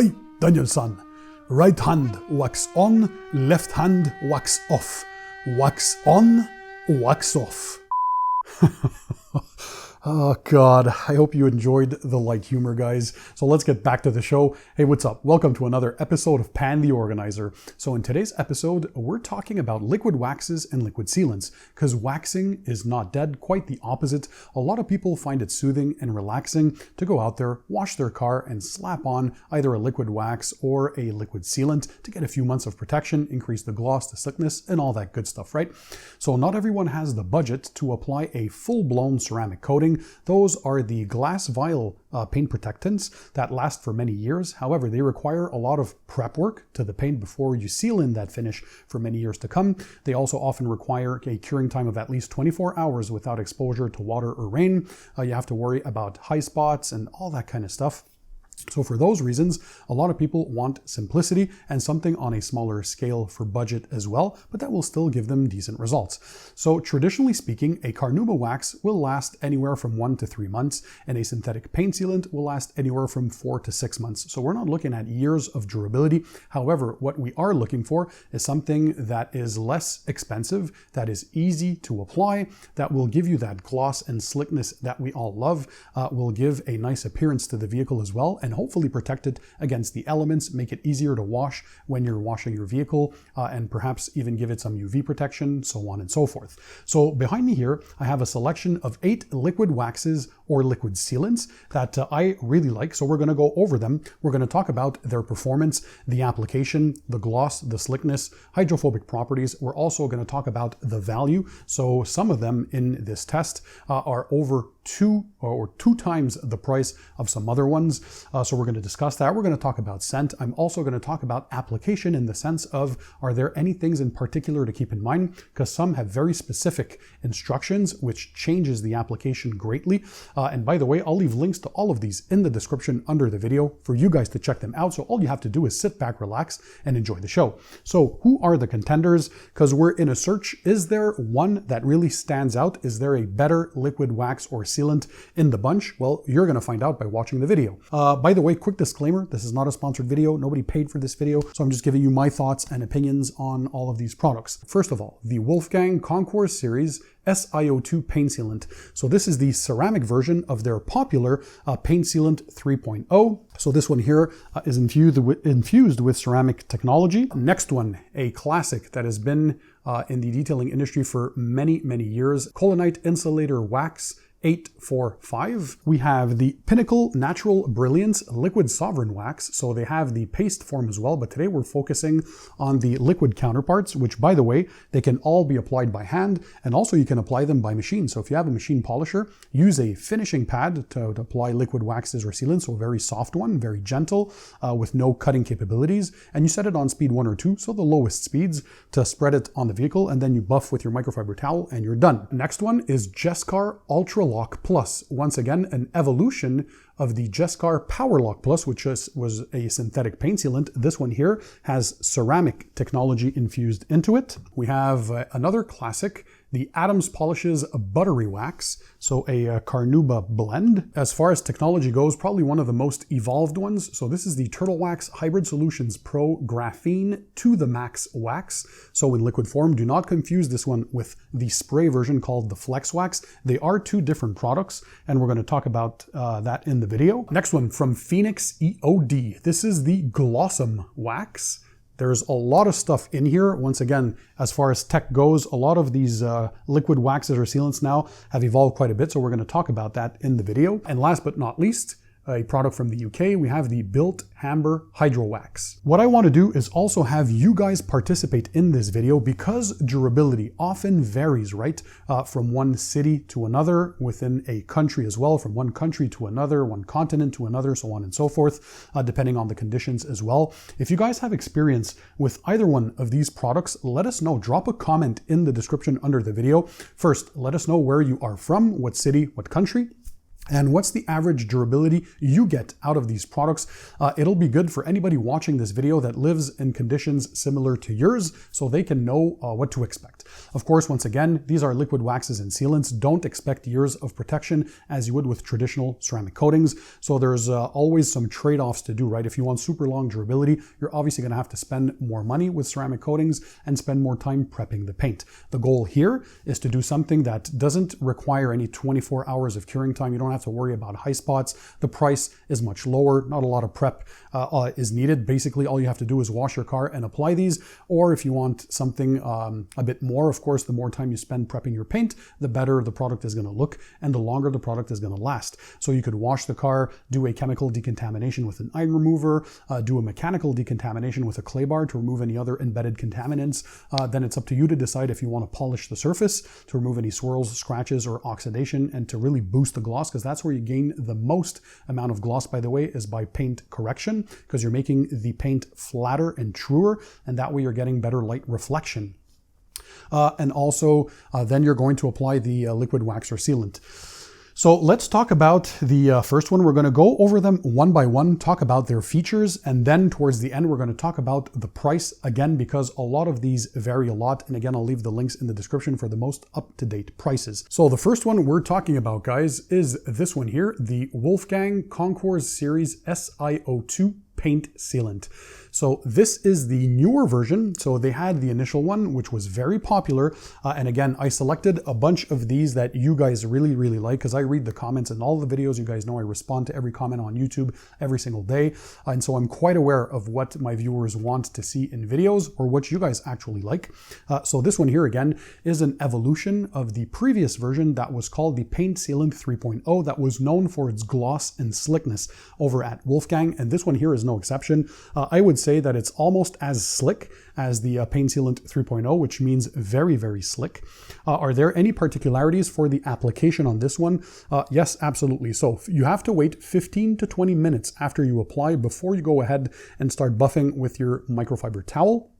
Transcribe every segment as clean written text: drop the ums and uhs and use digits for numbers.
Hi, Daniel-san. Right hand wax on, left hand wax off. Wax on, wax off. Oh God, I hope you enjoyed the light humor, guys. So let's get back to the show. Hey, what's up? Welcome to another episode of Pan TheOrganizer. So in today's episode, we're talking about liquid waxes and liquid sealants, because waxing is not dead, quite the opposite. A lot of people find it soothing and relaxing to go out there, wash their car, and slap on either a liquid wax or a liquid sealant to get a few months of protection, increase the gloss, the slickness, and all that good stuff, right? So not everyone has the budget to apply a full-blown ceramic coating. Those are the glass vial paint protectants that last for many years. However, they require a lot of prep work to the paint before you seal in that finish for many years to come. They also often require a curing time of at least 24 hours without exposure to water or rain. You have to worry about high spots and all that kind of stuff. So for those reasons, a lot of people want simplicity and something on a smaller scale for budget as well, but that will still give them decent results. So traditionally speaking, a carnauba wax will last anywhere from 1 to 3 months, and a synthetic paint sealant will last anywhere from 4 to 6 months. So we're not looking at years of durability. However, what we are looking for is something that is less expensive, that is easy to apply, that will give you that gloss and slickness that we all love, will give a nice appearance to the vehicle as well, and hopefully protect it against the elements, make it easier to wash when you're washing your vehicle, and perhaps even give it some UV protection, so on and so forth. So behind me here, I have a selection of 8 liquid waxes or liquid sealants that I really like. So we're going to go over them. We're going to talk about their performance, the application, the gloss, the slickness, hydrophobic properties. We're also going to talk about the value. So some of them in this test are over 2 times the price of some other ones. So we're going to discuss that. We're going to talk about scent. I'm also going to talk about application in the sense of, are there any things in particular to keep in mind? Because some have very specific instructions, which changes the application greatly. And by the way, I'll leave links to all of these in the description under the video for you guys to check them out. So all you have to do is sit back, relax, and enjoy the show. So who are the contenders? Because we're in a search. Is there one that really stands out? Is there a better liquid wax or sealant in the bunch? Well, you're going to find out by watching the video. By the way, quick disclaimer, this is not a sponsored video. Nobody paid for this video, so I'm just giving you my thoughts and opinions on all of these products. First of all, the Wolfgang Concours Series SiO2 paint sealant. So this is the ceramic version of their popular paint sealant 3.0. So this one here is infused with ceramic technology. Next one, a classic that has been in the detailing industry for many, many years, Collinite Insulator Wax 845. We have the Pinnacle Natural Brilliance Liquid Sovereign Wax. So they have the paste form as well, but today we're focusing on the liquid counterparts, which by the way, they can all be applied by hand, and also you can apply them by machine. So if you have a machine polisher, use a finishing pad to apply liquid waxes or sealants. So a very soft one, very gentle, with no cutting capabilities. And you set it on speed 1 or 2, so the lowest speeds, to spread it on the vehicle, and then you buff with your microfiber towel and you're done. Next one is Jescar Ultra Lock Plus. Once again, an evolution of the Jescar Power Lock Plus, which was a synthetic paint sealant. This one here has ceramic technology infused into it. We have another classic, the Adams Polishes Buttery Wax, so a carnauba blend. As far as technology goes, probably one of the most evolved ones. So this is the Turtle Wax Hybrid Solutions Pro Graphene to the Max Wax. So in liquid form, do not confuse this one with the spray version called the Flex Wax. They are 2 different products, and we're going to talk about that in the video. Next one from Phoenix EOD. This is the Glossum Wax. There's a lot of stuff in here. Once again, as far as tech goes, a lot of these liquid waxes or sealants now have evolved quite a bit, so we're going to talk about that in the video. And last but not least, a product from the UK, we have the Bilt Hamber Hydro Wax. What I want to do is also have you guys participate in this video, because durability often varies, right? From one city to another, within a country as well, from one country to another, one continent to another, so on and so forth, depending on the conditions as well. If you guys have experience with either one of these products, let us know. Drop a comment in the description under the video. First, let us know where you are from, what city, what country. And what's the average durability you get out of these products? It'll be good for anybody watching this video that lives in conditions similar to yours, so they can know what to expect. Of course, once again, these are liquid waxes and sealants. Don't expect years of protection as you would with traditional ceramic coatings. So there's always some trade-offs to do, right? If you want super long durability, you're obviously going to have to spend more money with ceramic coatings and spend more time prepping the paint. The goal here is to do something that doesn't require any 24 hours of curing time. You don't have to worry about high spots. The price is much lower. Not a lot of prep is needed. Basically, all you have to do is wash your car and apply these. Or if you want something a bit more, of course, the more time you spend prepping your paint, the better the product is going to look and the longer the product is going to last. So you could wash the car, do a chemical decontamination with an iron remover, do a mechanical decontamination with a clay bar to remove any other embedded contaminants. Then it's up to you to decide if you want to polish the surface to remove any swirls, scratches, or oxidation, and to really boost the gloss, because that's where you gain the most amount of gloss, by the way, is by paint correction, because you're making the paint flatter and truer, and that way you're getting better light reflection. And also, then you're going to apply the liquid wax or sealant. So let's talk about the first one. We're going to go over them one by one, talk about their features, and then towards the end, we're going to talk about the price again, because a lot of these vary a lot. And again, I'll leave the links in the description for the most up-to-date prices. So the first one we're talking about, guys, is this one here, the Wolfgang Concours Series SiO2 paint sealant. So this is the newer version. So they had the initial one, which was very popular. And again, I selected a bunch of these that you guys really, really like, because I read the comments in all the videos. You guys know I respond to every comment on YouTube every single day. And so I'm quite aware of what my viewers want to see in videos or what you guys actually like. So this one here, again, is an evolution of the previous version that was called the Paint Sealant 3.0 that was known for its gloss and slickness over at Wolfgang. And this one here is no exception. I would say that it's almost as slick as the Paint Sealant 3.0, which means very, very slick. Are there any particularities for the application on this one? Yes, absolutely. So you have to wait 15 to 20 minutes after you apply before you go ahead and start buffing with your microfiber towel.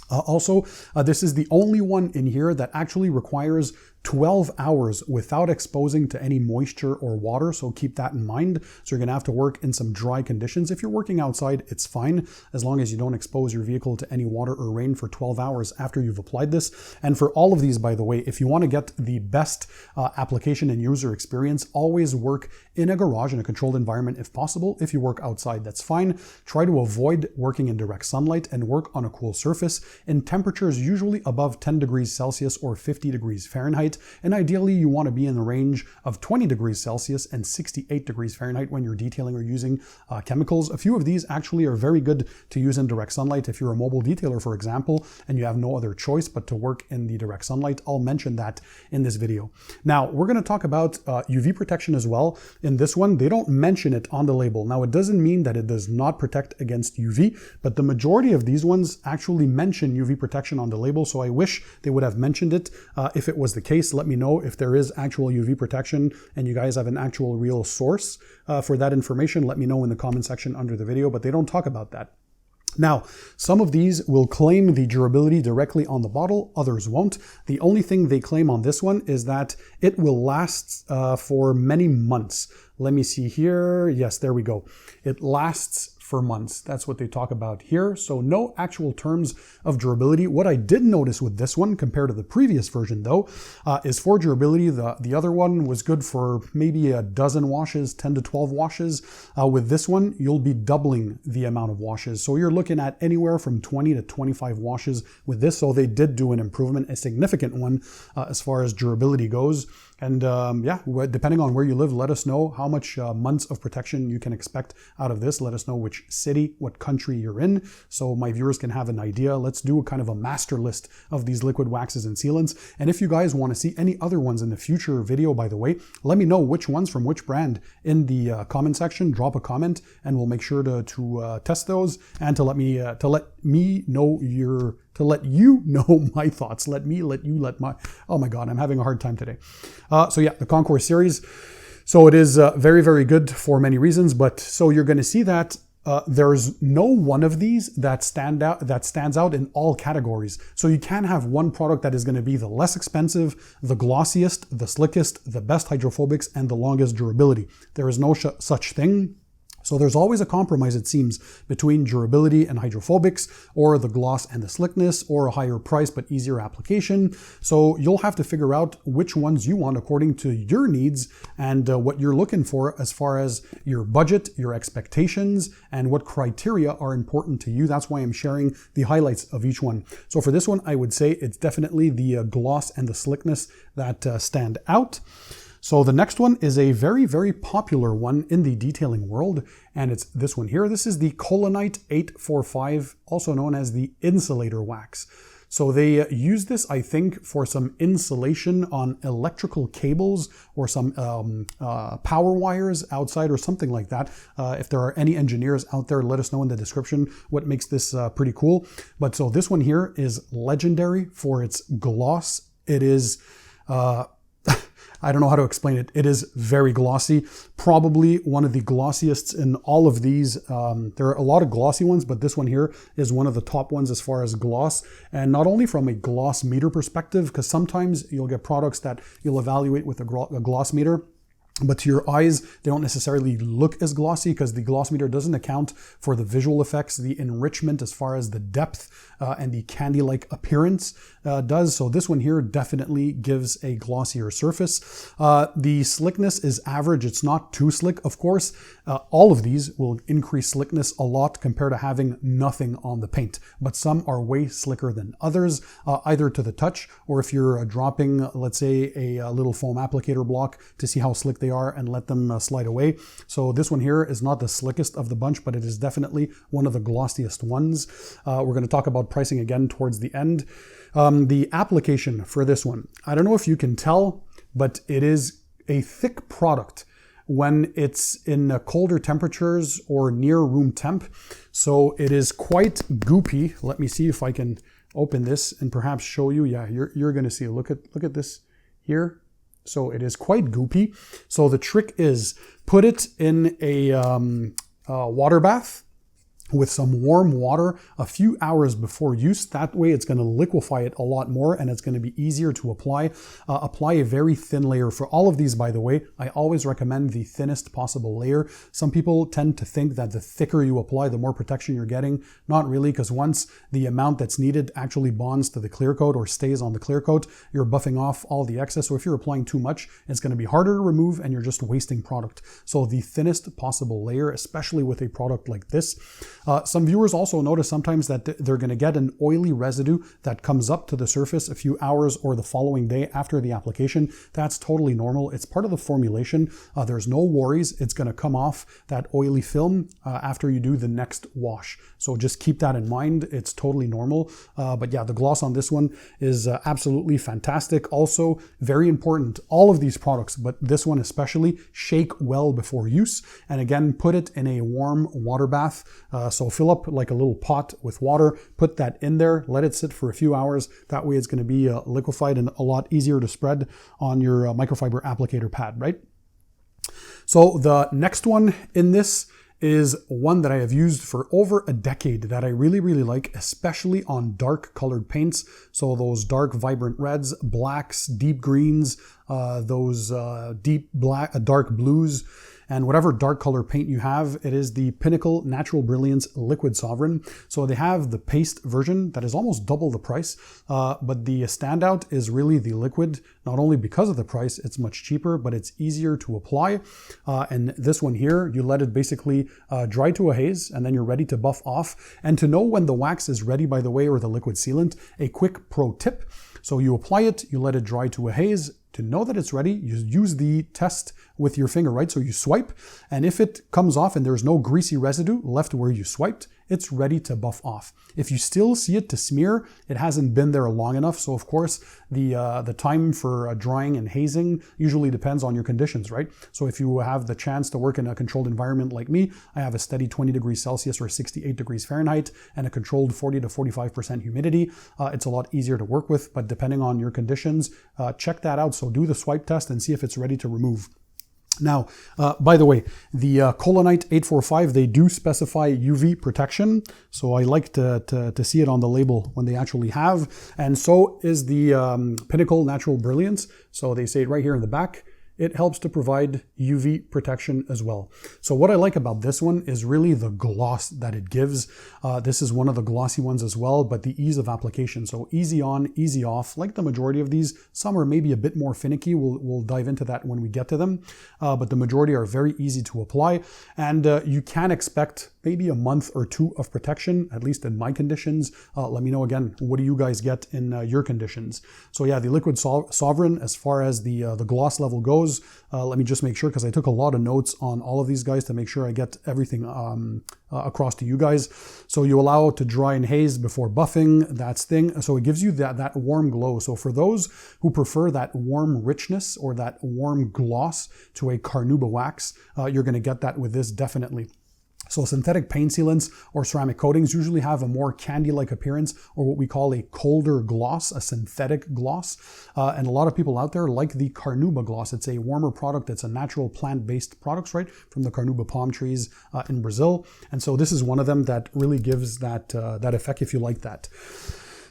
Also, this is the only one in here that actually requires 12 hours without exposing to any moisture or water, so keep that in mind. So you're going to have to work in some dry conditions. If you're working outside, it's fine, as long as you don't expose your vehicle to any water or rain for 12 hours after you've applied this. And for all of these, by the way, if you want to get the best application and user experience, always work in a garage, in a controlled environment if possible. If you work outside, that's fine. Try to avoid working in direct sunlight and work on a cool surface in temperatures usually above 10 degrees Celsius or 50 degrees Fahrenheit. And ideally, you want to be in the range of 20 degrees Celsius and 68 degrees Fahrenheit when you're detailing or using chemicals. A few of these actually are very good to use in direct sunlight. If you're a mobile detailer, for example, and you have no other choice but to work in the direct sunlight, I'll mention that in this video. Now, we're going to talk about UV protection as well. In this one, they don't mention it on the label. Now, it doesn't mean that it does not protect against UV, but the majority of these ones actually mention UV protection on the label, so I wish they would have mentioned it. If it was the case, let me know if there is actual UV protection and you guys have an actual real source for that information. Let me know in the comment section under the video, but they don't talk about that. Now, some of these will claim the durability directly on the bottle, others won't. The only thing they claim on this one is that it will last for many months. Let me see here. Yes, there we go. It lasts for months. That's what they talk about here. So no actual terms of durability. What I did notice with this one compared to the previous version though, is for durability, the other one was good for maybe a dozen washes, 10 to 12 washes. With this one, you'll be doubling the amount of washes. So you're looking at anywhere from 20 to 25 washes with this. So they did do an improvement, a significant one as far as durability goes. And yeah, depending on where you live, let us know how much months of protection you can expect out of this. Let us know which city, what country you're in, so my viewers can have an idea. Let's do a kind of a master list of these liquid waxes and sealants. And if you guys want to see any other ones in the future video, by the way, let me know which ones from which brand in the comment section. Drop a comment and we'll make sure to test those and to let you know my thoughts. Oh my God, I'm having a hard time today. So yeah, the Concours series. So it is very, very good for many reasons, but so you're going to see that there's no one of these that stands out in all categories. So you can have one product that is going to be the less expensive, the glossiest, the slickest, the best hydrophobics, and the longest durability. There is no such thing. So there's always a compromise, it seems, between durability and hydrophobics, or the gloss and the slickness, or a higher price but easier application. So you'll have to figure out which ones you want according to your needs and what you're looking for as far as your budget, your expectations, and what criteria are important to you. That's why I'm sharing the highlights of each one. So for this one, I would say it's definitely the gloss and the slickness that stand out. So the next one is a very, very popular one in the detailing world, and it's this one here. This is the Collinite 845, also known as the insulator wax. So they use this, I think, for some insulation on electrical cables or some power wires outside or something like that. If there are any engineers out there, let us know in the description what makes this pretty cool. But so this one here is legendary for its gloss. It is... I don't know how to explain it. It is very glossy, probably one of the glossiest in all of these. There are a lot of glossy ones, but this one here is one of the top ones as far as gloss. And not only from a gloss meter perspective, because sometimes you'll get products that you'll evaluate with a gloss meter, but to your eyes, they don't necessarily look as glossy because the gloss meter doesn't account for the visual effects, the enrichment as far as the depth and the candy-like appearance does. So this one here definitely gives a glossier surface. The slickness is average. It's not too slick, of course. All of these will increase slickness a lot compared to having nothing on the paint, but some are way slicker than others, either to the touch or if you're dropping, let's say, a little foam applicator block to see how slick they are and let them slide away. So this one here is not the slickest of the bunch, but it is definitely one of the glossiest ones. We're going to talk about pricing again towards the end. The application for this one, I don't know if you can tell, but it is a thick product when it's in colder temperatures or near room temp. So it is quite goopy. Let me see if I can open this and perhaps show you. Yeah, you're going to see. Look at this here. So it is quite goopy. So the trick is put it in a water bath with some warm water a few hours before use. That way it's going to liquefy it a lot more and it's going to be easier to apply. Apply a very thin layer. For all of these, by the way, I always recommend the thinnest possible layer. Some people tend to think that the thicker you apply, the more protection you're getting. Not really, because once the amount that's needed actually bonds to the clear coat or stays on the clear coat, you're buffing off all the excess. So if you're applying too much, it's going to be harder to remove and you're just wasting product. So the thinnest possible layer, especially with a product like this. Some viewers also notice sometimes that they're going to get an oily residue that comes up to the surface a few hours or the following day after the application. That's totally normal. It's part of the formulation. There's no worries. It's going to come off that oily film after you do the next wash. So just keep that in mind. It's totally normal. But yeah, the gloss on this one is absolutely fantastic. Also, very important, all of these products, but this one especially, shake well before use. And again, put it in a warm water bath. So fill up like a little pot with water, put that in there, let it sit for a few hours. That way it's going to be liquefied and a lot easier to spread on your microfiber applicator pad, right? So the next one in this is one that I have used for over a decade that I really, really like, especially on dark colored paints. So those dark, vibrant reds, blacks, deep greens, those deep black, dark blues, and whatever dark color paint you have. It is the Pinnacle Natural Brilliance Liquid Sovereign. So they have the paste version that is almost double the price, but the standout is really the liquid, not only because of the price, it's much cheaper, but it's easier to apply. And this one here, you let it basically dry to a haze, and then you're ready to buff off. And to know when the wax is ready, by the way, or the liquid sealant, a quick pro tip. So you apply it, you let it dry to a haze. To know that it's ready, you use the test with your finger, right? So you swipe, and if it comes off and there's no greasy residue left where you swiped, it's ready to buff off. If you still see it to smear, it hasn't been there long enough. So of course, the time for drying and hazing usually depends on your conditions, right? So if you have the chance to work in a controlled environment like me, I have a steady 20 degrees Celsius or 68 degrees Fahrenheit and a controlled 40 to 45% humidity. It's a lot easier to work with, but depending on your conditions, check that out. So do the swipe test and see if it's ready to remove. Now, by the way, the Collinite 845, they do specify UV protection. So I like to see it on the label when they actually have. And so is the Pinnacle Natural Brilliance. So they say it right here in the back. It helps to provide UV protection as well. So what I like about this one is really the gloss that it gives. This is one of the glossy ones as well, but the ease of application. So easy on, easy off, like the majority of these. Some are maybe a bit more finicky. We'll dive into that when we get to them. But the majority are very easy to apply. And you can expect maybe a month or two of protection, at least in my conditions. Let me know again, what do you guys get in your conditions? So yeah, the Liquid Sovereign, as far as the gloss level goes, let me just make sure, because I took a lot of notes on all of these guys to make sure I get everything across to you guys. So you allow it to dry and haze before buffing, that's thing. So it gives you that warm glow. So for those who prefer that warm richness or that warm gloss to a carnauba wax, you're going to get that with this definitely. So synthetic paint sealants or ceramic coatings usually have a more candy-like appearance, or what we call a colder gloss, a synthetic gloss. And a lot of people out there like the carnauba gloss. It's a warmer product. It's a natural plant-based products, right, from the carnauba palm trees in Brazil. And so this is one of them that really gives that effect if you like that.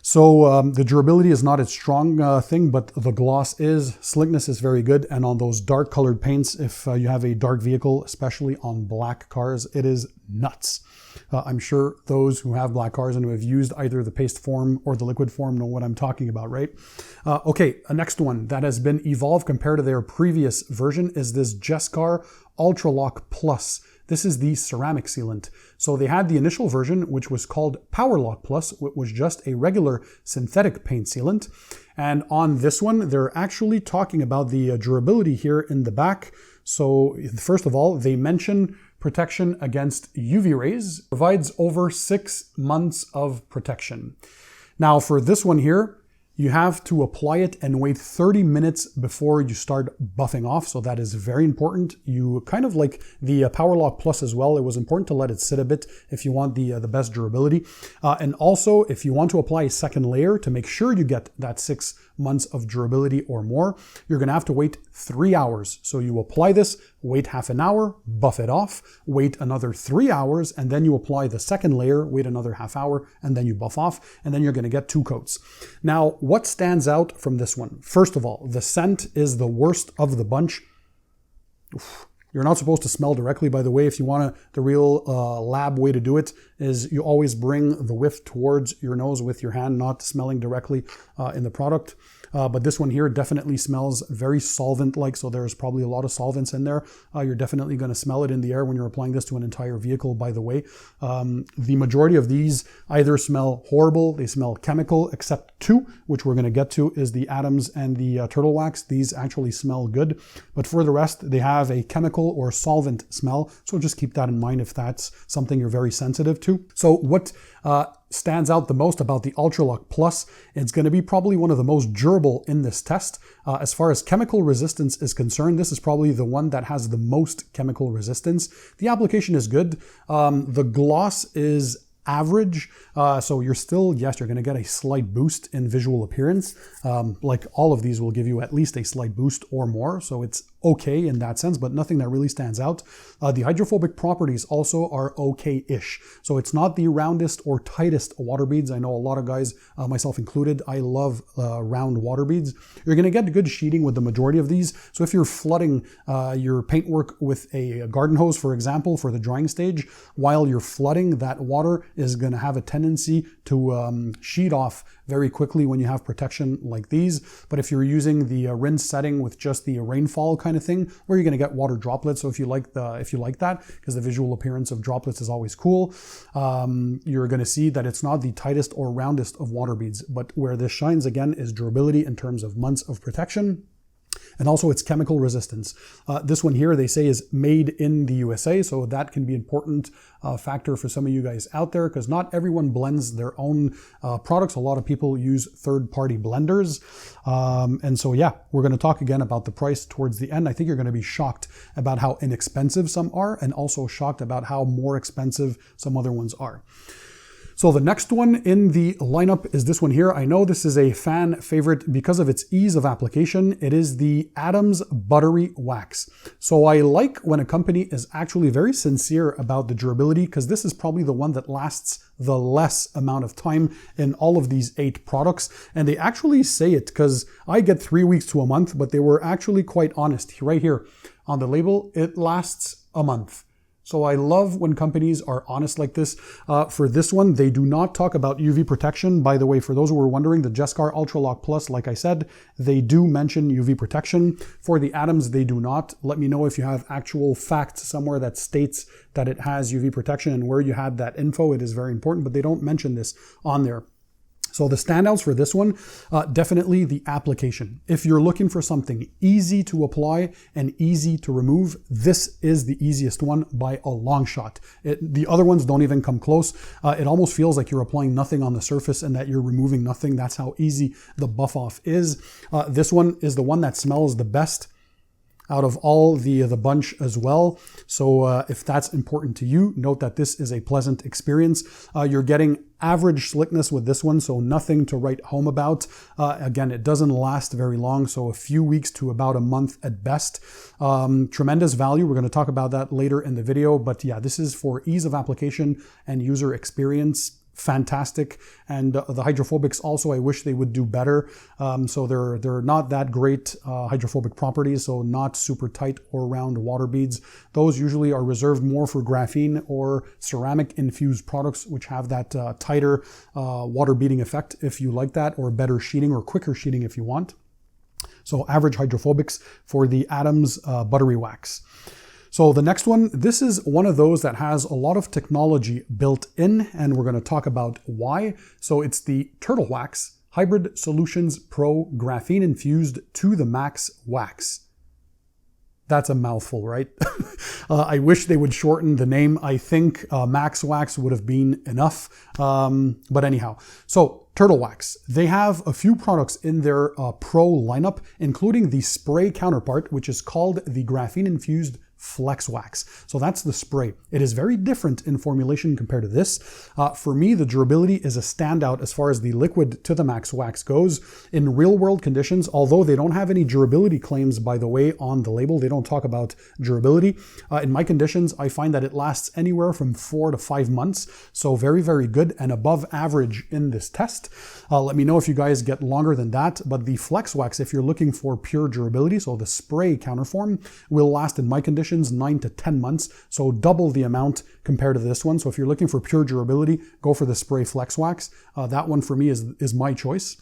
So the durability is not its strong thing, but the gloss is. Slickness is very good. And on those dark colored paints, if you have a dark vehicle, especially on black cars, it is nuts. I'm sure those who have black cars and who have used either the paste form or the liquid form know what I'm talking about, right? Okay, a next one that has been evolved compared to their previous version is this Jescar Ultra Lock Plus. This is the ceramic sealant. So they had the initial version, which was called Power Lock Plus, which was just a regular synthetic paint sealant. And on this one, they're actually talking about the durability here in the back. So first of all, they mention protection against UV rays, provides over 6 months of protection. Now for this one here, you have to apply it and wait 30 minutes before you start buffing off. So that is very important. You kind of like the Power Lock Plus as well. It was important to let it sit a bit if you want the best durability. And also, if you want to apply a second layer to make sure you get that 6 months of durability or more, you're going to have to wait 3 hours. So you apply this, wait half an hour, buff it off, wait another 3 hours, and then you apply the second layer, wait another half hour, and then you buff off, and then you're going to get 2 coats. Now, what stands out from this one? First of all, the scent is the worst of the bunch. Oof. You're not supposed to smell directly, by the way. If you want the real lab way to do it is you always bring the whiff towards your nose with your hand, not smelling directly in the product. But this one here definitely smells very solvent-like, so there's probably a lot of solvents in there. You're definitely going to smell it in the air when you're applying this to an entire vehicle, by the way. The majority of these either smell horrible, they smell chemical, except 2, which we're going to get to, is the Atoms and the Turtle Wax. These actually smell good. But for the rest, they have a chemical or solvent smell, so just keep that in mind if that's something you're very sensitive to. So what stands out the most about the Ultra Lock Plus, it's going to be probably one of the most durable in this test. As far as chemical resistance is concerned, this is probably the one that has the most chemical resistance. The application is good. The gloss is average. So you're still, yes, you're going to get a slight boost in visual appearance. Like all of these will give you at least a slight boost or more. So it's okay in that sense, but nothing that really stands out. The hydrophobic properties also are okay-ish. So it's not the roundest or tightest water beads. I know a lot of guys, myself included, I love round water beads. You're going to get good sheeting with the majority of these. So if you're flooding your paintwork with a garden hose, for example, for the drying stage, while you're flooding, that water is going to have a tendency to sheet off very quickly when you have protection like these. But if you're using the rinse setting with just the rainfall kind of thing, where you're going to get water droplets, so if you like that, because the visual appearance of droplets is always cool, you're going to see that it's not the tightest or roundest of water beads. But where this shines again is durability in terms of months of protection. And also its chemical resistance. This one here, they say, is made in the USA, so that can be an important factor for some of you guys out there, because not everyone blends their own products. A lot of people use third-party blenders. And so, yeah, we're going to talk again about the price towards the end. I think you're going to be shocked about how inexpensive some are, and also shocked about how more expensive some other ones are. So the next one in the lineup is this one here. I know this is a fan favorite because of its ease of application. It is the Adams Buttery Wax. So I like when a company is actually very sincere about the durability, because this is probably the one that lasts the less amount of time in all of these 8 products. And they actually say it, because I get 3 weeks to a month, but they were actually quite honest. Right here on the label, it lasts a month. So I love when companies are honest like this. For this one, they do not talk about UV protection. By the way, for those who were wondering, the Jescar Ultra Lock Plus, like I said, they do mention UV protection. For the Adams, they do not. Let me know if you have actual facts somewhere that states that it has UV protection and where you had that info. It is very important, but they don't mention this on there. So the standouts for this one, definitely the application. If you're looking for something easy to apply and easy to remove, this is the easiest one by a long shot. The other ones don't even come close. It almost feels like you're applying nothing on the surface and that you're removing nothing. That's how easy the buff off is. This one is the one that smells the best out of all the bunch as well. So if that's important to you, note that this is a pleasant experience. You're getting average slickness with this one, so nothing to write home about. Again, it doesn't last very long, so a few weeks to about a month at best. Tremendous value. We're going to talk about that later in the video, but yeah, this is for ease of application and user experience. Fantastic. And the hydrophobics also, I wish they would do better. So they're not that great hydrophobic properties, so not super tight or round water beads. Those usually are reserved more for graphene or ceramic infused products, which have that tighter water beading effect if you like that, or better sheeting or quicker sheeting if you want. So average hydrophobics for the Adams Buttery Wax. So the next one, this is one of those that has a lot of technology built in, and we're going to talk about why. So it's the Turtle Wax Hybrid Solutions Pro Graphene Infused to the Max Wax. That's a mouthful, right? I wish they would shorten the name. I think Max Wax would have been enough. But anyhow, so Turtle Wax. They have a few products in their Pro lineup, including the spray counterpart, which is called the Graphene Infused Flex Wax. So that's the spray. It is very different in formulation compared to this. For me, the durability is a standout as far as the liquid to the max wax goes. In real world conditions, although they don't have any durability claims, by the way, on the label, they don't talk about durability. In my conditions, I find that it lasts anywhere from 4 to 5 months. So very, very good and above average in this test. Let me know if you guys get longer than that. But the Flex Wax, if you're looking for pure durability, so the spray counterform, will last in my conditions 9 to 10 months, so double the amount compared to this one. So if you're looking for pure durability, go for the spray Flex Wax. That one for me is my choice.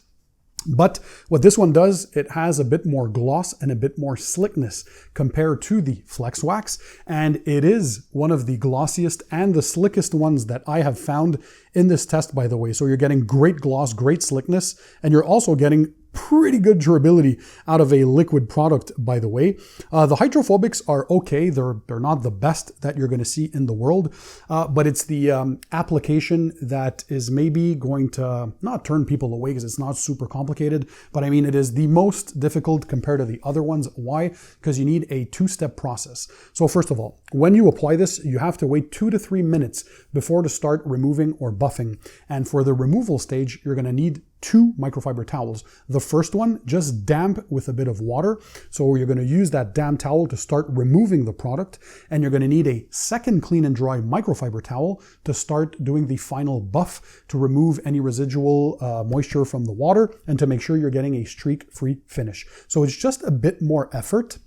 But what this one does, it has a bit more gloss and a bit more slickness compared to the Flex Wax, and it is one of the glossiest and the slickest ones that I have found in this test, by the way. So you're getting great gloss, great slickness, and you're also getting pretty good durability out of a liquid product, by the way. The hydrophobics are okay. They're not the best that you're going to see in the world, but it's the application that is maybe going to not turn people away, because it's not super complicated, but I mean, it is the most difficult compared to the other ones. Why? Because you need a 2-step process. So first of all, when you apply this, you have to wait 2 to 3 minutes before to start removing or buffing. And for the removal stage, you're going to need 2 microfiber towels. The first one, just damp with a bit of water. So you're going to use that damp towel to start removing the product. And you're going to need a second clean and dry microfiber towel to start doing the final buff to remove any residual moisture from the water and to make sure you're getting a streak-free finish. So it's just a bit more effort.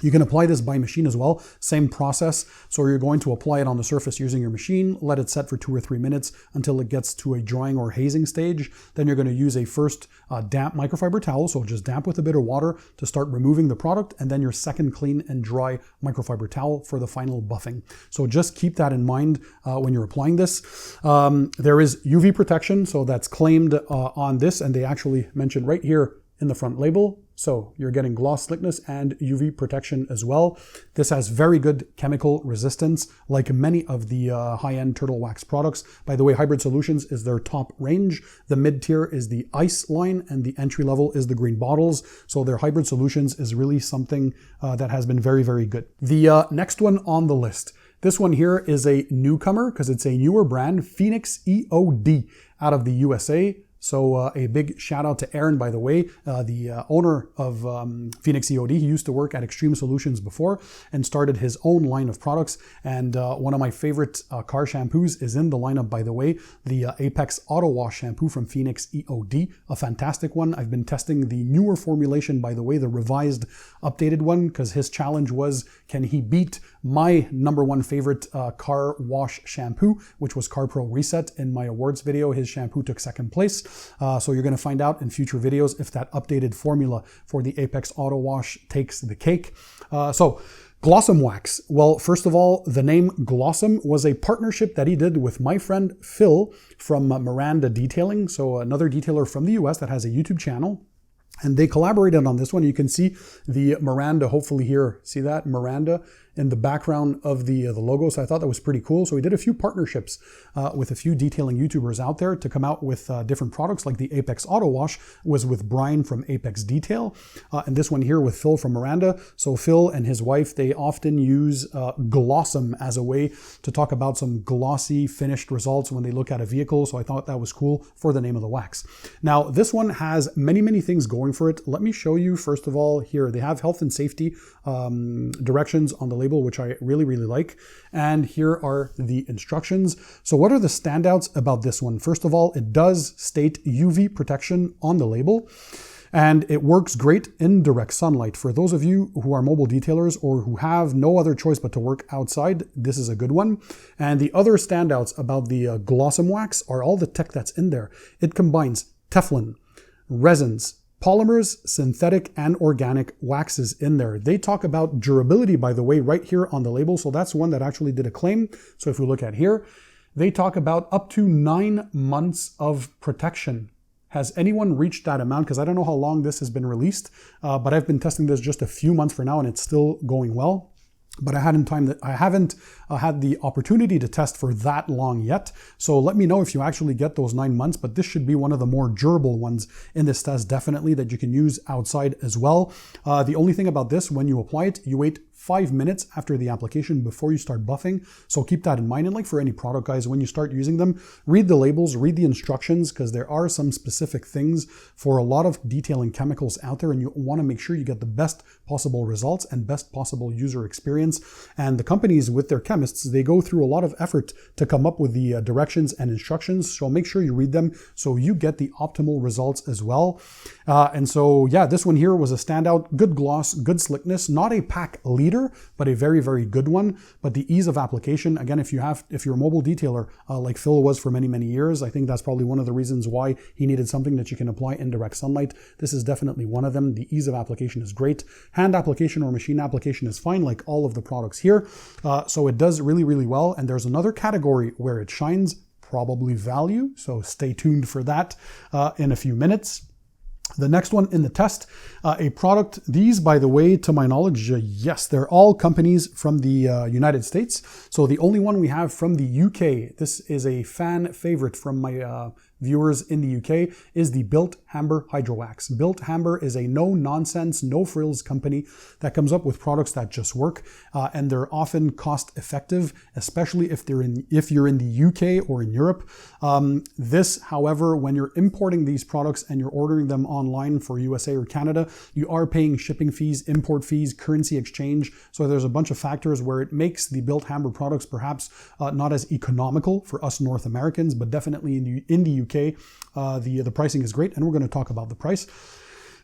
You can apply this by machine as well, same process. So you're going to apply it on the surface using your machine, let it set for 2 or 3 minutes until it gets to a drying or hazing stage. Then you're going to use a first damp microfiber towel, so just damp with a bit of water to start removing the product, and then your second clean and dry microfiber towel for the final buffing. So just keep that in mind when you're applying this. There is UV protection, so that's claimed on this, and they actually mention right here in the front label. So you're getting gloss slickness and UV protection as well. This has very good chemical resistance, like many of the high-end Turtle Wax products. By the way, Hybrid Solutions is their top range. The mid-tier is the Ice line, and the entry level is the green bottles. So their Hybrid Solutions is really something that has been very, very good. The next one on the list, This one here is a newcomer because it's a newer brand, Phoenix EOD out of the USA. So a big shout out to Aaron, by the way, the owner of Phoenix EOD. He used to work at Extreme Solutions before and started his own line of products. And one of my favorite car shampoos is in the lineup, by the way, the Apex Auto Wash shampoo from Phoenix EOD, a fantastic one. I've been testing the newer formulation, by the way, the revised, updated one, because his challenge was, can he beat my #1 favorite car wash shampoo, which was CarPro Reset. In my awards video, his shampoo took second place. So you're going to find out in future videos if that updated formula for the Apex Auto Wash takes the cake. So Glossom Wax. Well, first of all, the name Glossom was a partnership that he did with my friend Phil from Miranda Detailing. So another detailer from the US that has a YouTube channel. And they collaborated on this one. You can see the Miranda, hopefully here, see that? Miranda in the background of the logo. So I thought that was pretty cool. So we did a few partnerships with a few detailing YouTubers out there to come out with different products, like the Apex Auto Wash was with Brian from Apex Detail. And this one here with Phil from Miranda. So Phil and his wife, they often use Glossom as a way to talk about some glossy finished results when they look at a vehicle. So I thought that was cool for the name of the wax. Now, this one has many, many things going for it. Let me show you, first of all, here. They have health and safety directions on the label, which I really, really like. And here are the instructions. So what are the standouts about this one? First of all, it does state UV protection on the label. And it works great in direct sunlight. For those of you who are mobile detailers or who have no other choice but to work outside, this is a good one. And the other standouts about the Glossom Wax are all the tech that's in there. It combines Teflon, resins, polymers, synthetic and organic waxes in there. They talk about durability, by the way, right here on the label. So that's one that actually did a claim. So if we look at here, they talk about up to 9 months of protection. Has anyone reached that amount? Because I don't know how long this has been released, but I've been testing this just a few months for now and it's still going well. But I haven't had the opportunity to test for that long yet. So let me know if you actually get those 9 months, but this should be one of the more durable ones in this test, definitely, that you can use outside as well. The only thing about this, when you apply it, you wait 5 minutes after the application before you start buffing. So keep that in mind. And like for any product, guys, when you start using them, read the labels, read the instructions, because there are some specific things for a lot of detailing chemicals out there, and you want to make sure you get the best possible results and best possible user experience. And the companies with their chemists, they go through a lot of effort to come up with the directions and instructions. So make sure you read them so you get the optimal results as well. And so, yeah, this one here was a standout. Good gloss, good slickness, not a pack leader, but a very, very good one. But the ease of application, again, if you're a mobile detailer like Phil was for many, many years, I think that's probably one of the reasons why he needed something that you can apply in direct sunlight. This is definitely one of them. The ease of application is great. Hand application or machine application is fine, like all of the products here. So it does really, really well. And there's another category where it shines, probably value. So stay tuned for that in a few minutes. The next one in the test, a product, these, by the way, to my knowledge, yes, they're all companies from the United States. So the only one we have from the UK, this is a fan favorite from my viewers in the UK, is the Bilt Hamber Hydro Wax. Bilt Hamber is a no-nonsense, no-frills company that comes up with products that just work, and they're often cost-effective, especially if you're in the UK or in Europe. This, however, when you're importing these products and you're ordering them online for USA or Canada, you are paying shipping fees, import fees, currency exchange. So there's a bunch of factors where it makes the Bilt Hamber products perhaps not as economical for us North Americans, but definitely in the UK, the pricing is great, and we're going to talk about the price.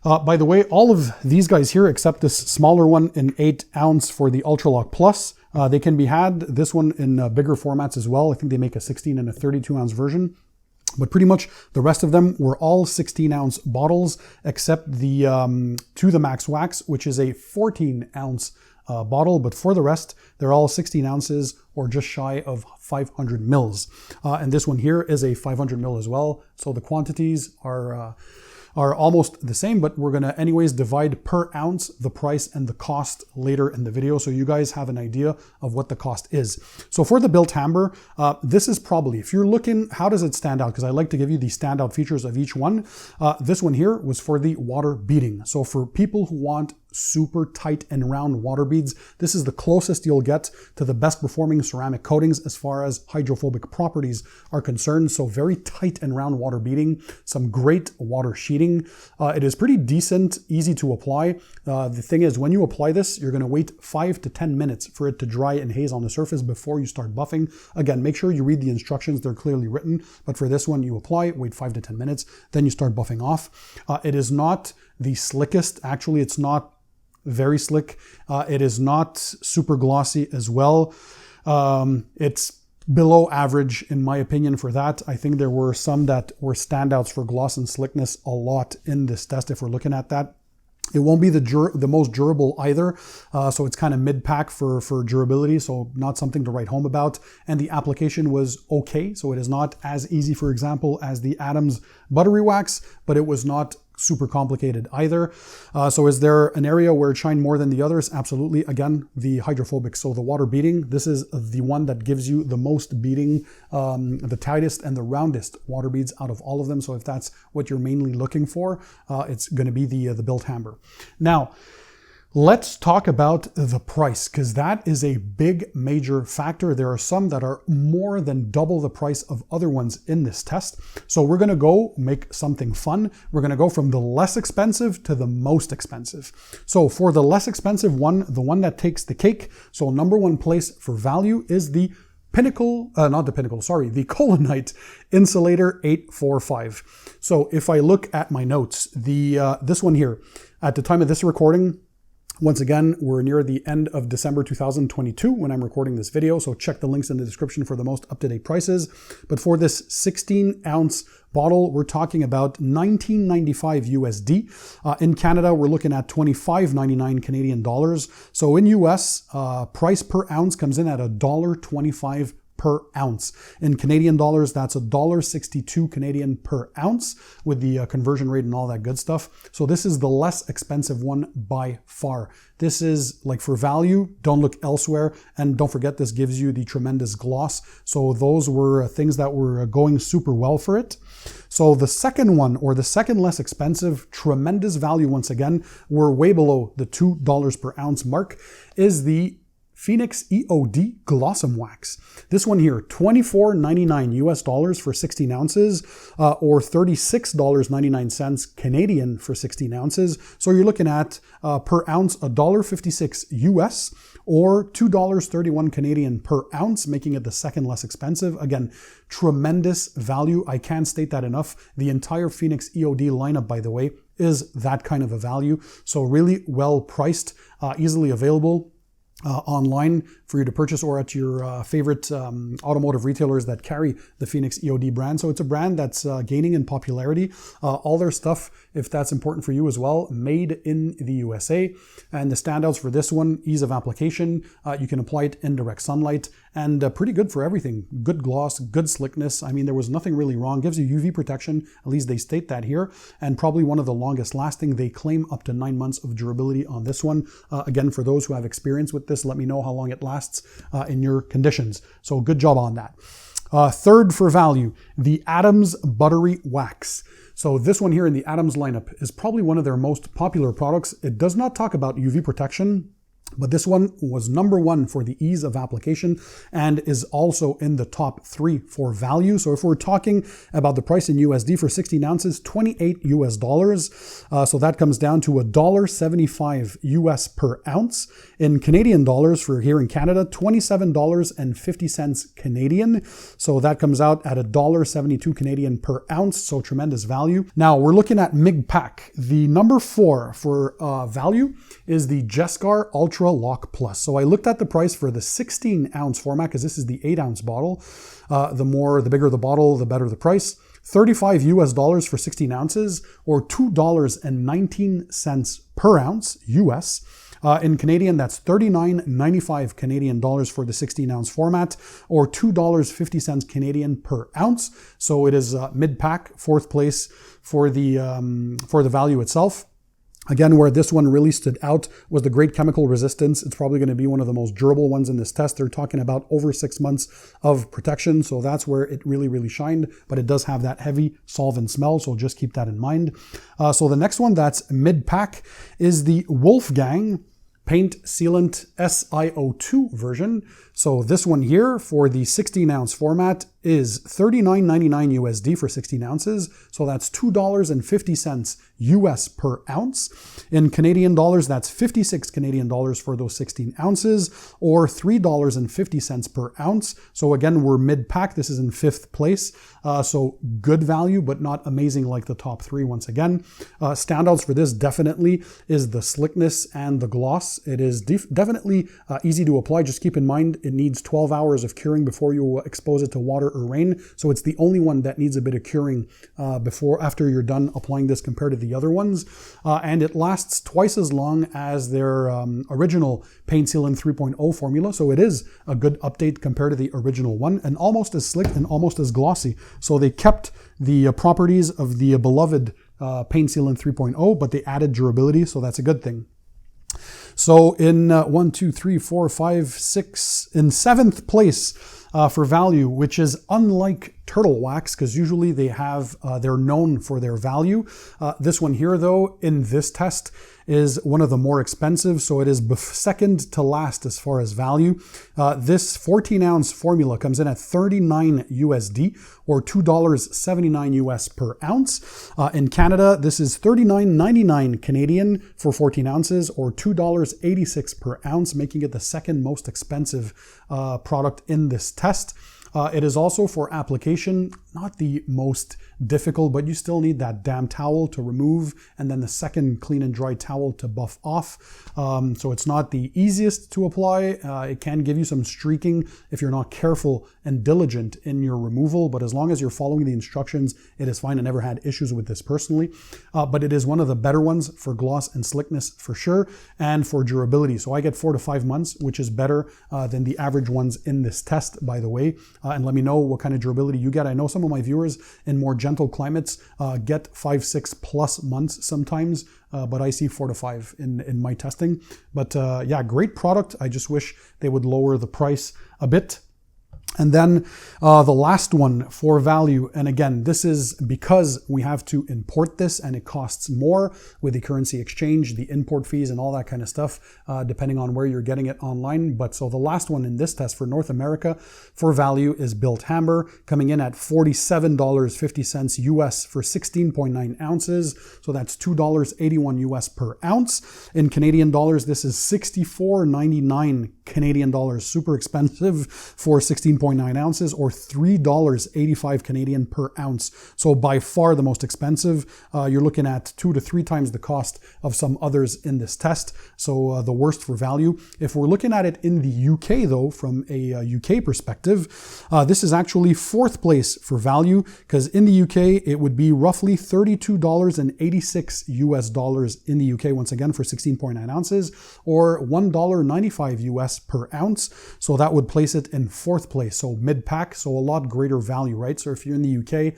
By the way, all of these guys here, except this smaller one in 8 ounce for the Ultralock Plus, they can be had, this one in bigger formats as well. I think they make a 16 and a 32 ounce version. But pretty much the rest of them were all 16 ounce bottles, except the To The Max Wax, which is a 14 ounce bottle. But for the rest, they're all 16 ounces or just shy of 500 mils. And this one here is a 500 mil as well. So the quantities are almost the same, but we're gonna anyways divide per ounce the price and the cost later in the video, so you guys have an idea of what the cost is. So for the Bilt Hamber, this is probably, if you're looking, how does it stand out? Because I like to give you the standout features of each one. This one here was for the water beading. So for people who want super tight and round water beads. This is the closest you'll get to the best performing ceramic coatings as far as hydrophobic properties are concerned. So very tight and round water beading, some great water sheeting. It is pretty decent, easy to apply. The thing is, when you apply this, you're going to wait 5 to 10 minutes for it to dry and haze on the surface before you start buffing. Again, make sure you read the instructions. They're clearly written. But for this one, you apply, wait 5 to 10 minutes, then you start buffing off. It is not the slickest. Actually, it's not very slick. It is not super glossy as well. It's below average in my opinion for that. I think there were some that were standouts for gloss and slickness a lot in this test if we're looking at that. It won't be the most durable either, so it's kind of mid-pack for durability, so not something to write home about. And the application was okay, so it is not as easy, for example, as the Adams Buttery Wax, but it was not super complicated either. So is there an area where it shined more than the others? Absolutely. Again, the hydrophobic. So the water beading, this is the one that gives you the most beading, the tightest and the roundest water beads out of all of them. So if that's what you're mainly looking for, it's going to be the Bilt Hamber. Now, let's talk about the price, because that is a big major factor. There are some that are more than double the price of other ones in this test. So we're going to go make something fun. We're going to go from the less expensive to the most expensive. So for the less expensive one, the one that takes the cake, so number one place for value is the the Collinite Insulator 845. So if I look at my notes, this one here, at the time of this recording, once again, we're near the end of December 2022 when I'm recording this video, so check the links in the description for the most up-to-date prices. But for this 16-ounce bottle, we're talking about $19.95 USD. In Canada, we're looking at $25.99 Canadian dollars. So in US, price per ounce comes in at $1.25 per ounce. In Canadian dollars, that's $1.62 Canadian per ounce with the conversion rate and all that good stuff. So this is the less expensive one by far. This is like for value, don't look elsewhere. And don't forget, this gives you the tremendous gloss. So those were things that were going super well for it. So the second one, or the second less expensive, tremendous value once again, we're way below the $2 per ounce mark, is the Phoenix EOD Glossum Wax. This one here, $24.99 US dollars for 16 ounces, or $36.99 Canadian for 16 ounces. So you're looking at per ounce $1.56 US, or $2.31 Canadian per ounce, making it the second less expensive. Again, tremendous value. I can't state that enough. The entire Phoenix EOD lineup, by the way, is that kind of a value. So really well priced, easily available online for you to purchase, or at your favorite automotive retailers that carry the Phoenix EOD brand. So it's a brand that's gaining in popularity. All their stuff, if that's important for you as well, made in the USA. And the standouts for this one, ease of application. You can apply it in direct sunlight, and pretty good for everything. Good gloss, good slickness. I mean, there was nothing really wrong. Gives you UV protection, at least they state that here, and probably one of the longest lasting. They claim up to 9 months of durability on this one. Again, for those who have experience with this, let me know how long it lasts in your conditions. So good job on that. Third for value, the Adams Buttery Wax. So this one here in the Adams lineup is probably one of their most popular products. It does not talk about UV protection, but this one was number one for the ease of application and is also in the top 3 for value. So if we're talking about the price in USD for 16 ounces, 28 US dollars. So that comes down to $1.75 US per ounce. In Canadian dollars for here in Canada, $27.50 Canadian. So that comes out at $1.72 Canadian per ounce. So tremendous value. Now we're looking at MIG pack. The number 4 for value is the Jescar Ultra Lock Plus. So I looked at the price for the 16 ounce format, because this is the 8 ounce bottle. The bigger the bottle, the better the price. 35 US dollars for 16 ounces, or $2.19 per ounce US. In Canadian, that's $39.95 Canadian dollars for the 16 ounce format, or $2.50 Canadian per ounce. So it is mid-pack, 4th place for the value itself. Again, where this one really stood out was the great chemical resistance. It's probably going to be one of the most durable ones in this test. They're talking about over 6 months of protection. So that's where it really, really shined. But it does have that heavy solvent smell. So just keep that in mind. So the next one that's mid-pack is the Wolfgang Paint Sealant SiO2 version. So this one here for the 16-ounce format is $39.99 USD for 16 ounces. So that's $2.50 US per ounce. In Canadian dollars, that's 56 Canadian dollars for those 16 ounces, or $3.50 per ounce. So again, we're mid-pack. This is in 5th place. So good value, but not amazing like the top 3 once again. Standouts for this definitely is the slickness and the gloss. It is definitely easy to apply. Just keep in mind, it needs 12 hours of curing before you expose it to water or rain. So it's the only one that needs a bit of curing after you're done applying this compared to the other ones. And it lasts twice as long as their original Paint Sealant 3.0 formula. So it is a good update compared to the original one, and almost as slick and almost as glossy. So they kept the properties of the beloved Paint Sealant 3.0, but they added durability. So that's a good thing. So in 7th place for value, which is unlike turtle wax, because usually they're known for their value. This one here, though, in this test is one of the more expensive, so it is second to last as far as value. This 14-ounce formula comes in at $39 USD, or $2.79 US per ounce. In Canada, this is $39.99 Canadian for 14 ounces, or $2.86 per ounce, making it the second most expensive product in this test. It is also for application, not the most difficult, but you still need that damn towel to remove, and then the second clean and dry towel to buff off. So it's not the easiest to apply. It can give you some streaking if you're not careful and diligent in your removal, but as long as you're following the instructions, it is fine. I never had issues with this personally, but it is one of the better ones for gloss and slickness for sure, and for durability. So I get 4 to 5 months, which is better than the average ones in this test, by the way. And let me know what kind of durability you get. I know some of my viewers in more gentle climates get 5-6 plus months sometimes, but I see 4 to 5 in my testing. But yeah, great product. I just wish they would lower the price a bit. And then the last one for value, and again, this is because we have to import this and it costs more with the currency exchange, the import fees and all that kind of stuff, depending on where you're getting it online. But so the last one in this test for North America for value is Bilt Hamber, coming in at $47.50 US for 16.9 ounces. So that's $2.81 US per ounce. In Canadian dollars, this is $64.99 Canadian dollars, super expensive for 16.9 ounces, or $3.85 Canadian per ounce. So by far the most expensive. You're looking at 2 to 3 times the cost of some others in this test. So the worst for value. If we're looking at it in the UK though, from a UK perspective, this is actually 4th place for value, because in the UK it would be roughly $32.86 US dollars in the UK, once again for 16.9 ounces, or $1.95 US per ounce. So that would place it in 4th place, so mid-pack, so a lot greater value, right? So if you're in the UK,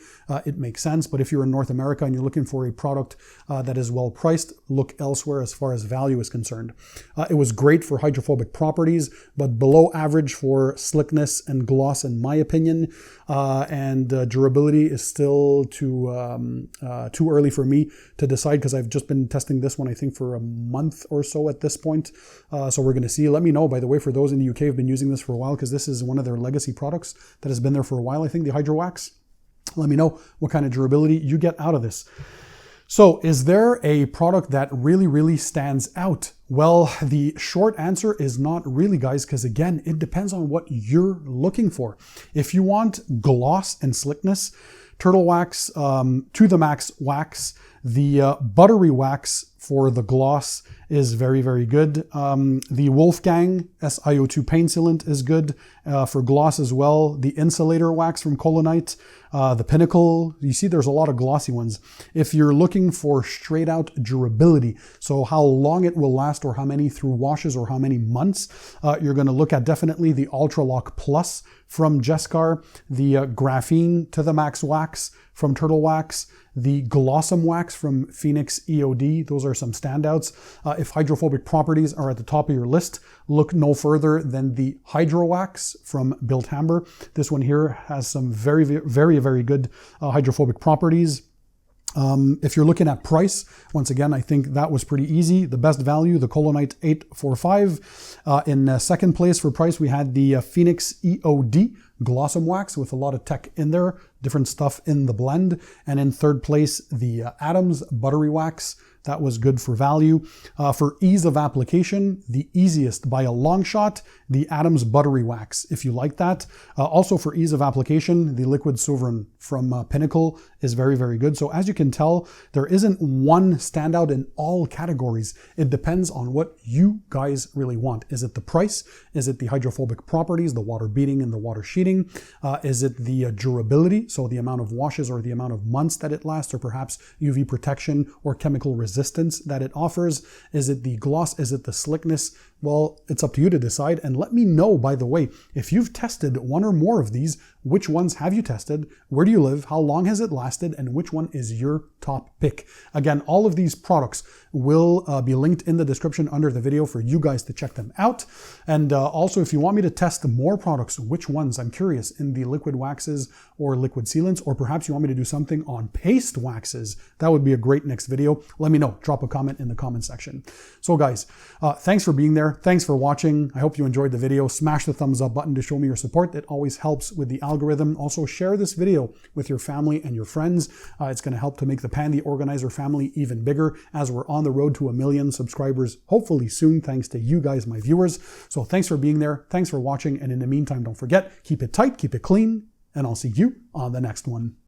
it makes sense, but if you're in North America and you're looking for a product that is well priced, look elsewhere as far as value is concerned. It was great for hydrophobic properties, but below average for slickness and gloss in my opinion, and durability is still too early for me to decide, because I've just been testing this one I think for a month or so at this point. So we're going to see. Let me know, by the way, for those in the UK who've been using this for a while, because this is one of their legacy products that has been there for a while, I think, the Hydro Wax. Let me know what kind of durability you get out of this. So is there a product that really, really stands out? Well, the short answer is not really, guys, because again, it depends on what you're looking for. If you want gloss and slickness, Turtle Wax, To The Max Wax, the buttery wax for the gloss, is very, very good. The Wolfgang SiO2 paint sealant is good for gloss as well. The insulator wax from Collinite, the Pinnacle. You see there's a lot of glossy ones. If you're looking for straight out durability, so how long it will last or how many through washes or how many months, you're going to look at definitely the Ultra Lock Plus from Jescar, the Graphene to the Max Wax from Turtle Wax, the Glossum Wax from Phoenix EOD. Those are some standouts. If hydrophobic properties are at the top of your list, look no further than the Hydro Wax from Bilt Hamber. This one here has some very, very, very good hydrophobic properties. If you're looking at price, once again, I think that was pretty easy. The best value, the Collinite 845. In second place for price, we had the Phoenix EOD Glossum Wax with a lot of tech in there, different stuff in the blend. And in third place, the Adams Buttery Wax. That was good for value. For ease of application, the easiest by a long shot, the Adams Buttery Wax, if you like that. Also for ease of application, the Liquid Sovereign from Pinnacle is very, very good. So as you can tell, there isn't one standout in all categories. It depends on what you guys really want. Is it the price? Is it the hydrophobic properties, the water beating and the water sheeting? Is it the durability? So the amount of washes or the amount of months that it lasts, or perhaps UV protection or chemical resistance that it offers? Is it the gloss? Is it the slickness? Well, it's up to you to decide. And let me know, by the way, if you've tested one or more of these, which ones have you tested? Where do you live? How long has it lasted? And which one is your top pick? Again, all of these products will be linked in the description under the video for you guys to check them out. And also, if you want me to test more products, which ones? I'm curious, in the liquid waxes or liquid sealants, or perhaps you want me to do something on paste waxes. That would be a great next video. Let me know. Drop a comment in the comment section. So guys, thanks for being there. Thanks for watching. I hope you enjoyed the video. Smash the thumbs up button to show me your support. It always helps with the algorithm. Also, share this video with your family and your friends. It's going to help to make the Pan TheOrganizer family even bigger as we're on the road to 1 million subscribers, hopefully soon, thanks to you guys, my viewers. So thanks for being there. Thanks for watching. And in the meantime, don't forget, keep it tight, keep it clean, and I'll see you on the next one.